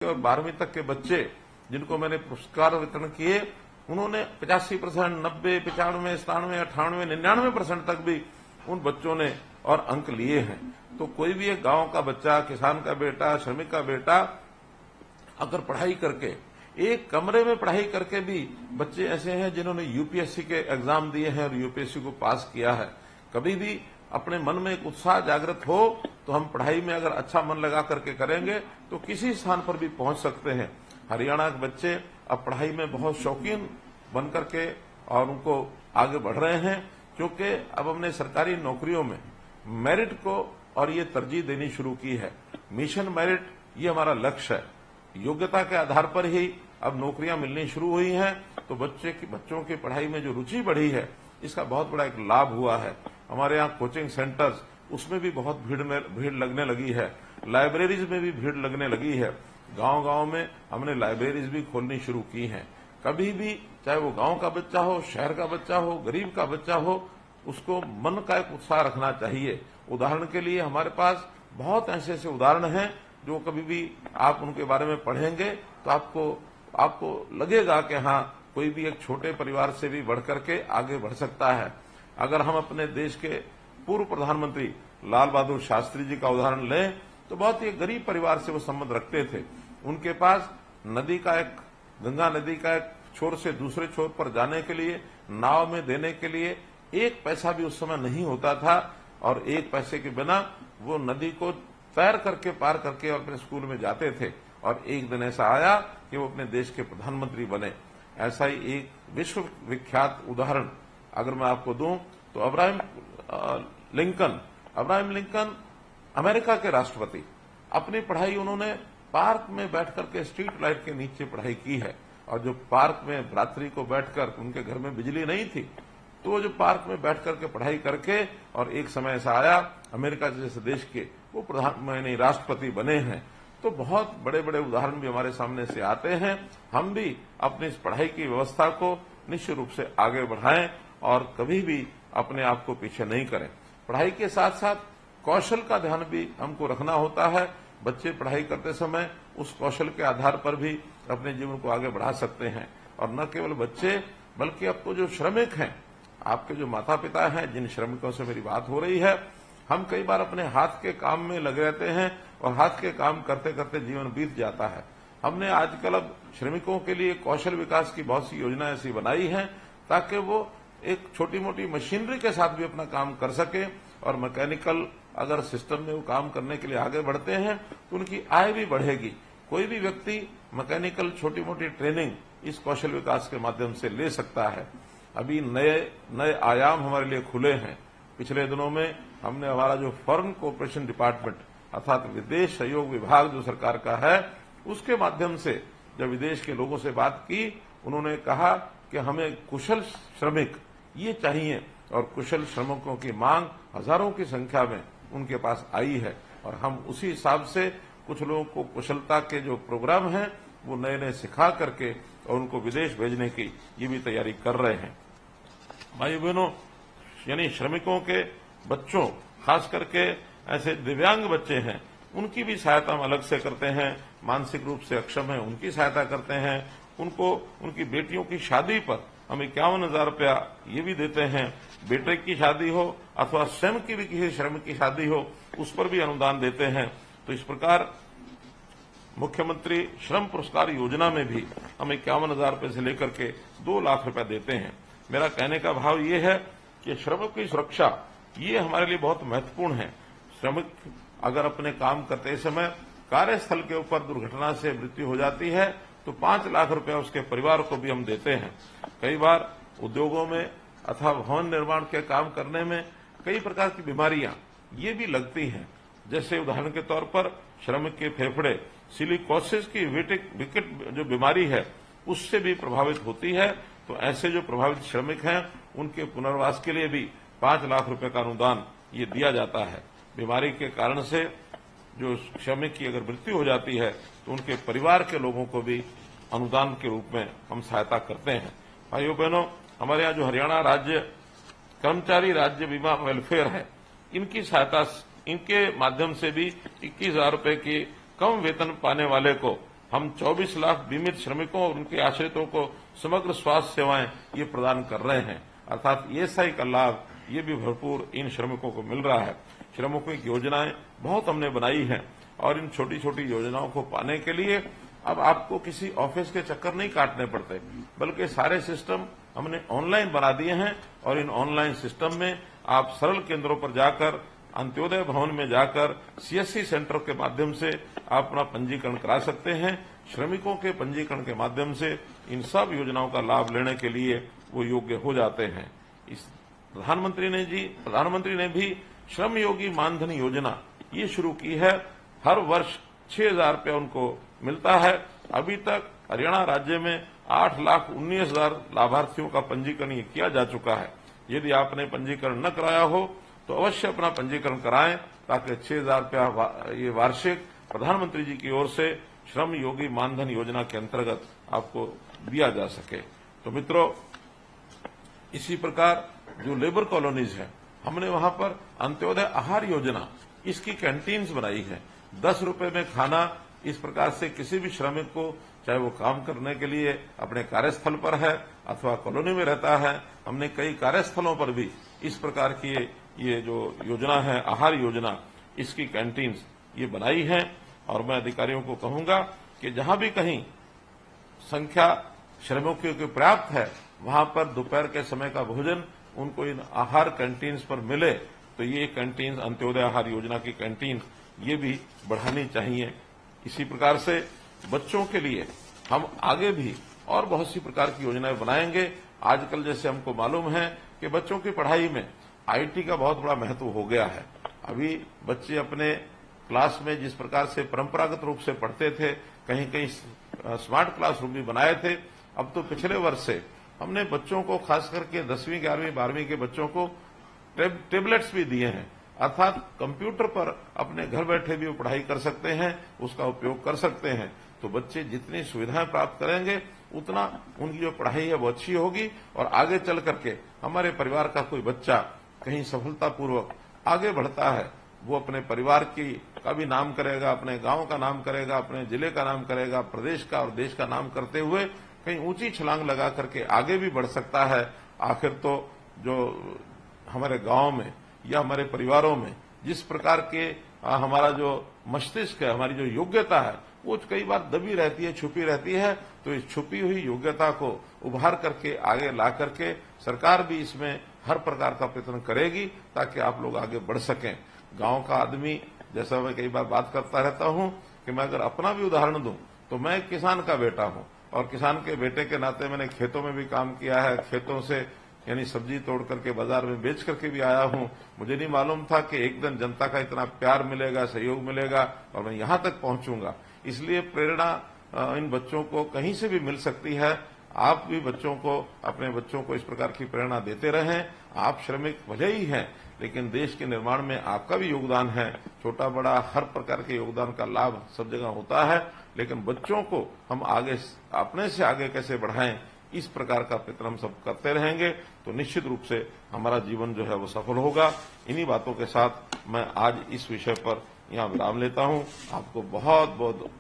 और 12वीं तक के बच्चे जिनको मैंने पुरस्कार वितरण किए, उन्होंने 85%, 90, 95, 97, 98, 99% तक भी उन बच्चों ने और अंक लिए हैं। तो कोई भी एक गांव का बच्चा, किसान का बेटा, श्रमिक का बेटा अगर पढ़ाई करके, एक कमरे में पढ़ाई करके भी बच्चे ऐसे हैं जिन्होंने यूपीएससी के एग्जाम दिए हैं और यूपीएससी को पास किया है। कभी भी अपने मन में एक उत्साह जागृत हो तो हम पढ़ाई में अगर अच्छा मन लगा करके करेंगे तो किसी स्थान पर भी पहुंच सकते हैं। हरियाणा के बच्चे अब पढ़ाई में बहुत शौकीन बन करके और उनको आगे बढ़ रहे हैं, क्योंकि अब हमने सरकारी नौकरियों में मेरिट को और ये तरजीह देनी शुरू की है। मिशन मेरिट ये हमारा लक्ष्य है। योग्यता के आधार पर ही अब नौकरियां मिलनी शुरू हुई हैं, तो बच्चों की पढ़ाई में जो रुचि बढ़ी है इसका बहुत बड़ा एक लाभ हुआ है। हमारे यहाँ कोचिंग सेंटर्स, उसमें भी बहुत भीड़ लगने लगी है। लाइब्रेरीज में भी भीड़ लगने लगी है। गांव-गांव में हमने लाइब्रेरीज भी खोलनी शुरू की हैं। कभी भी चाहे वो गांव का बच्चा हो, शहर का बच्चा हो, गरीब का बच्चा हो, उसको मन का एक उत्साह रखना चाहिए। उदाहरण के लिए हमारे पास बहुत ऐसे उदाहरण हैं जो कभी भी आप उनके बारे में पढ़ेंगे तो आपको लगेगा कि हाँ, कोई भी एक छोटे परिवार से भी बढ़ करके आगे बढ़ सकता है। अगर हम अपने देश के पूर्व प्रधानमंत्री लाल बहादुर शास्त्री जी का उदाहरण लें तो बहुत ही गरीब परिवार से वो संबंध रखते थे। उनके पास गंगा नदी का एक छोर से दूसरे छोर पर जाने के लिए, नाव में देने के लिए एक पैसा भी उस समय नहीं होता था और एक पैसे के बिना वो नदी को तैर करके पार करके और अपने स्कूल में जाते थे। और एक दिन ऐसा आया कि वो अपने देश के प्रधानमंत्री बने। ऐसा ही एक विश्व विख्यात उदाहरण अगर मैं आपको दूं तो अब्राहम लिंकन अमेरिका के राष्ट्रपति, अपनी पढ़ाई उन्होंने पार्क में बैठ करके स्ट्रीट लाइट के नीचे पढ़ाई की है। और जो पार्क में रात्रि को बैठकर, उनके घर में बिजली नहीं थी, तो वो जो पार्क में बैठ करके पढ़ाई करके और एक समय ऐसा आया अमेरिका जैसे देश के वो राष्ट्रपति बने हैं। तो बहुत बड़े बड़े उदाहरण भी हमारे सामने से आते हैं। हम भी अपनी इस पढ़ाई की व्यवस्था को निश्चित रूप से आगे बढ़ाएं और कभी भी अपने आप को पीछे नहीं करें। पढ़ाई के साथ साथ कौशल का ध्यान भी हमको रखना होता है। बच्चे पढ़ाई करते समय उस कौशल के आधार पर भी अपने जीवन को आगे बढ़ा सकते हैं। और न केवल बच्चे, बल्कि अब तो जो श्रमिक हैं, आपके जो माता पिता हैं, जिन श्रमिकों से मेरी बात हो रही है, हम कई बार अपने हाथ के काम में लगे रहते हैं और हाथ के काम करते करते जीवन बीत जाता है। हमने आजकल अब श्रमिकों के लिए कौशल विकास की बहुत सी योजनाएं ऐसी बनाई हैं ताकि वो एक छोटी मोटी मशीनरी के साथ भी अपना काम कर सके और मैकेनिकल अगर सिस्टम में वो काम करने के लिए आगे बढ़ते हैं तो उनकी आय भी बढ़ेगी। कोई भी व्यक्ति मैकेनिकल छोटी मोटी ट्रेनिंग इस कौशल विकास के माध्यम से ले सकता है। अभी नए आयाम हमारे लिए खुले हैं। पिछले दिनों में हमने हमारा जो फॉरेन कोऑपरेशन डिपार्टमेंट अर्थात विदेश सहयोग विभाग जो सरकार का है, उसके माध्यम से जब विदेश के लोगों से बात की, उन्होंने कहा कि हमें कुशल श्रमिक ये चाहिए और कुशल श्रमिकों की मांग हजारों की संख्या में उनके पास आई है। और हम उसी हिसाब से कुछ लोगों को कुशलता के जो प्रोग्राम हैं वो नए नए सिखा करके और उनको विदेश भेजने की ये भी तैयारी कर रहे हैं। भाई बहनों, यानी श्रमिकों के बच्चों, खास करके ऐसे दिव्यांग बच्चे हैं, उनकी भी सहायता हम अलग से करते हैं। मानसिक रूप से अक्षम है उनकी सहायता करते हैं। उनको उनकी बेटियों की शादी पर हम 51,000 रुपया ये भी देते हैं। बेटे की शादी हो अथवा स्वयं की भी किसी श्रमिक की शादी हो, उस पर भी अनुदान देते हैं। तो इस प्रकार मुख्यमंत्री श्रम पुरस्कार योजना में भी हम 51,000 रुपये से लेकर के 2 लाख रुपया देते हैं। मेरा कहने का भाव ये है कि श्रमिक की सुरक्षा ये हमारे लिए बहुत महत्वपूर्ण है। श्रमिक अगर अपने काम करते समय कार्यस्थल के ऊपर दुर्घटना से मृत्यु हो जाती है तो 5 लाख रुपया उसके परिवार को भी हम देते हैं। कई बार उद्योगों में अथवा भवन निर्माण के काम करने में कई प्रकार की बीमारियां ये भी लगती हैं। जैसे उदाहरण के तौर पर श्रमिक के फेफड़े सिलिकोसिस की विकट जो बीमारी है उससे भी प्रभावित होती है। तो ऐसे जो प्रभावित श्रमिक हैं उनके पुनर्वास के लिए भी 5 लाख रुपए का अनुदान ये दिया जाता है। बीमारी के कारण से जो श्रमिक की अगर मृत्यु हो जाती है तो उनके परिवार के लोगों को भी अनुदान के रूप में हम सहायता करते हैं। भाइयों बहनों, हमारे यहाँ जो हरियाणा राज्य कर्मचारी राज्य बीमा वेलफेयर है, इनकी सहायता, इनके माध्यम से भी 21,000 रुपए के कम वेतन पाने वाले को हम 24 लाख बीमित श्रमिकों और उनके आश्रितों को समग्र स्वास्थ्य सेवाएं ये प्रदान कर रहे हैं। अर्थात ईएसआई का लाभ ये भी भरपूर इन श्रमिकों को मिल रहा है। श्रमिकों की योजनाएं बहुत हमने बनाई हैं और इन छोटी छोटी योजनाओं को पाने के लिए अब आपको किसी ऑफिस के चक्कर नहीं काटने पड़ते, बल्कि सारे सिस्टम हमने ऑनलाइन बना दिए हैं और इन ऑनलाइन सिस्टम में आप सरल केंद्रों पर जाकर, अंत्योदय भवन में जाकर सीएससी सेंटर के माध्यम से आप अपना पंजीकरण करा सकते हैं। श्रमिकों के पंजीकरण के माध्यम से इन सब योजनाओं का लाभ लेने के लिए वो योग्य हो जाते हैं। इस प्रधानमंत्री ने भी श्रम योगी मानधन योजना ये शुरू की है। हर वर्ष 6,000 रुपया उनको मिलता है। अभी तक हरियाणा राज्य में 8,19,000 लाभार्थियों का पंजीकरण किया जा चुका है। यदि आपने पंजीकरण न कराया हो तो अवश्य अपना पंजीकरण कराएं, ताकि 6,000 रुपया ये वार्षिक प्रधानमंत्री जी की ओर से श्रम योगी मानधन योजना के अंतर्गत आपको दिया जा सके। तो मित्रों, इसी प्रकार जो लेबर कॉलोनीज है, हमने वहां पर अंत्योदय आहार योजना इसकी कैंटीन्स बनाई है। 10 रुपए में खाना, इस प्रकार से किसी भी श्रमिक को, चाहे वो काम करने के लिए अपने कार्यस्थल पर है अथवा कॉलोनी में रहता है, हमने कई कार्यस्थलों पर भी इस प्रकार की ये जो योजना है, आहार योजना, इसकी कैंटीन्स ये बनाई है। और मैं अधिकारियों को कहूंगा कि जहां भी कहीं संख्या श्रमिकों की पर्याप्त है, वहां पर दोपहर के समय का भोजन उनको इन आहार कैंटीन्स पर मिले, तो ये कैंटीन, अंत्योदय आहार योजना की कैंटीन ये भी बढ़ानी चाहिए। इसी प्रकार से बच्चों के लिए हम आगे भी और बहुत सी प्रकार की योजनाएं बनाएंगे। आजकल जैसे हमको मालूम है कि बच्चों की पढ़ाई में आईटी का बहुत बड़ा महत्व हो गया है। अभी बच्चे अपने क्लास में जिस प्रकार से परंपरागत रूप से पढ़ते थे, कहीं कहीं स्मार्ट क्लासरूम भी बनाए थे। अब तो पिछले वर्ष से हमने बच्चों को, खास करके 10वीं, 11वीं, 12वीं के बच्चों को टेबलेट्स भी दिए हैं। अर्थात कंप्यूटर पर अपने घर बैठे भी वो पढ़ाई कर सकते हैं, उसका उपयोग कर सकते हैं। तो बच्चे जितनी सुविधाएं प्राप्त करेंगे उतना उनकी जो पढ़ाई है वो अच्छी होगी और आगे चल करके हमारे परिवार का कोई बच्चा कहीं सफलतापूर्वक आगे बढ़ता है, वो अपने परिवार का भी नाम करेगा, अपने गांव का नाम करेगा, अपने जिले का नाम करेगा, प्रदेश का और देश का नाम करते हुए कहीं ऊंची छलांग लगा करके आगे भी बढ़ सकता है। आखिर तो जो हमारे गांव में या हमारे परिवारों में जिस प्रकार के हमारा जो मस्तिष्क है, हमारी जो योग्यता है, वो कई बार दबी रहती है, छुपी रहती है। तो इस छुपी हुई योग्यता को उभार करके आगे ला करके सरकार भी इसमें हर प्रकार का प्रयत्न करेगी ताकि आप लोग आगे बढ़ सकें। गांव का आदमी, जैसा मैं कई बार बात करता रहता हूं कि मैं अगर अपना भी उदाहरण दूं तो मैं किसान का बेटा हूं और किसान के बेटे के नाते मैंने खेतों में भी काम किया है। खेतों से यानी सब्जी तोड़ करके बाजार में बेच करके भी आया हूं। मुझे नहीं मालूम था कि एक दिन जनता का इतना प्यार मिलेगा, सहयोग मिलेगा और मैं यहां तक पहुंचूंगा। इसलिए प्रेरणा इन बच्चों को कहीं से भी मिल सकती है। आप भी बच्चों को, अपने बच्चों को इस प्रकार की प्रेरणा देते रहें। आप श्रमिक भले ही हैं, लेकिन देश के निर्माण में आपका भी योगदान है। छोटा बड़ा हर प्रकार के योगदान का लाभ सब जगह होता है, लेकिन बच्चों को हम आगे, अपने से आगे कैसे बढ़ाएं, इस प्रकार का प्रयत्न हम सब करते रहेंगे तो निश्चित रूप से हमारा जीवन जो है वो सफल होगा। इन्हीं बातों के साथ मैं आज इस विषय पर यहाँ विराम लेता हूँ। आपको बहुत बहुत